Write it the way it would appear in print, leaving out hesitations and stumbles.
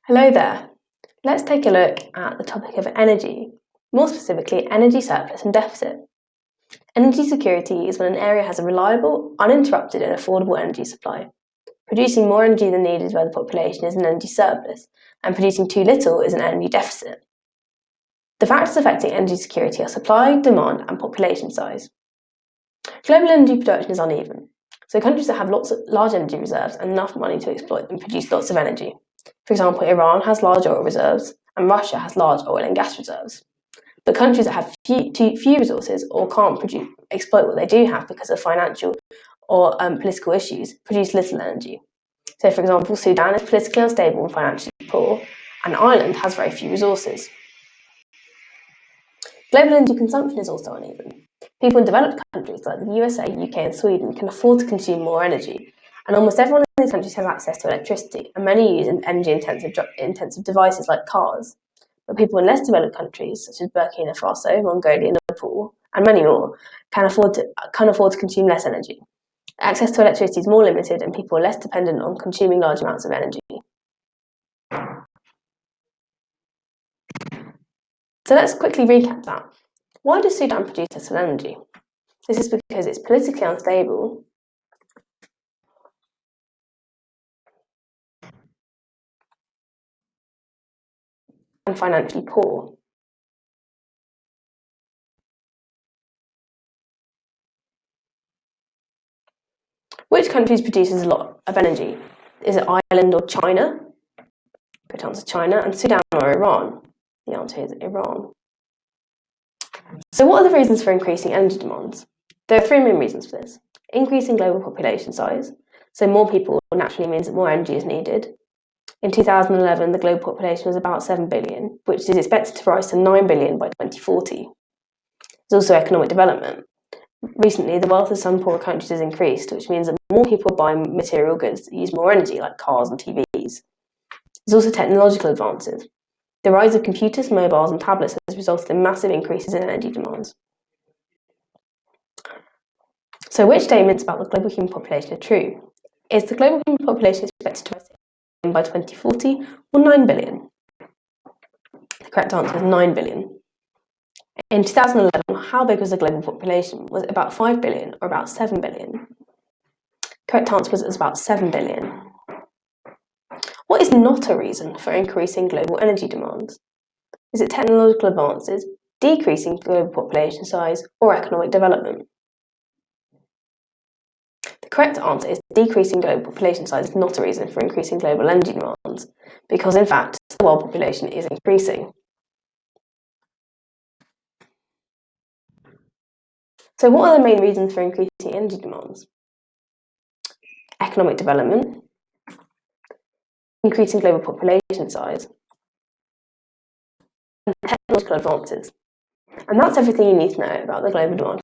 Hello there. Let's take a look at the topic of energy, more specifically energy surplus and deficit. Energy security is when an area has a reliable, uninterrupted and affordable energy supply. Producing more energy than needed by the population is an energy surplus, and producing too little is an energy deficit. The factors affecting energy security are supply, demand and population size. Global energy production is uneven, so countries that have large energy reserves and enough money to exploit them produce lots of energy. For example, Iran has large oil reserves and Russia has large oil and gas reserves. But countries that have few resources or can't exploit what they do have because of financial or political issues produce little energy. So, for example, Sudan is politically unstable and financially poor, and Ireland has very few resources. Global energy consumption is also uneven. People in developed countries like the USA, UK and Sweden can afford to consume more energy, and almost everyone in these countries has access to electricity, and many use energy-intensive devices like cars. But people in less developed countries, such as Burkina Faso, Mongolia, Nepal, and many more, can afford to consume less energy. Access to electricity is more limited, and people are less dependent on consuming large amounts of energy. So let's quickly recap that. Why does Sudan produce little energy? This is because it's politically unstable and financially poor. Which countries produces a lot of energy? Is it Ireland or China? Correct answer is China. And Sudan or Iran? The answer is Iran. So what are the reasons for increasing energy demands? There are three main reasons for this. Increasing global population size. So more people naturally means that more energy is needed. In 2011, the global population was about 7 billion, which is expected to rise to 9 billion by 2040. There's also economic development. Recently, the wealth of some poorer countries has increased, which means that more people are buying material goods that use more energy, like cars and TVs. There's also technological advances. The rise of computers, mobiles and tablets has resulted in massive increases in energy demands. So which statements about the global human population are true? Is the global human population expected to rise by 2040 or 9 billion? The correct answer is 9 billion. In 2011, how big was the global population? Was it about 5 billion or about 7 billion? Correct answer was it was about 7 billion. What is not a reason for increasing global energy demands? Is it technological advances, decreasing global population size, or economic development? The correct answer is decreasing global population size is not a reason for increasing global energy demands, because in fact, the world population is increasing. So what are the main reasons for increasing energy demands? Economic development, increasing global population size, and technological advances. And that's everything you need to know about the global demand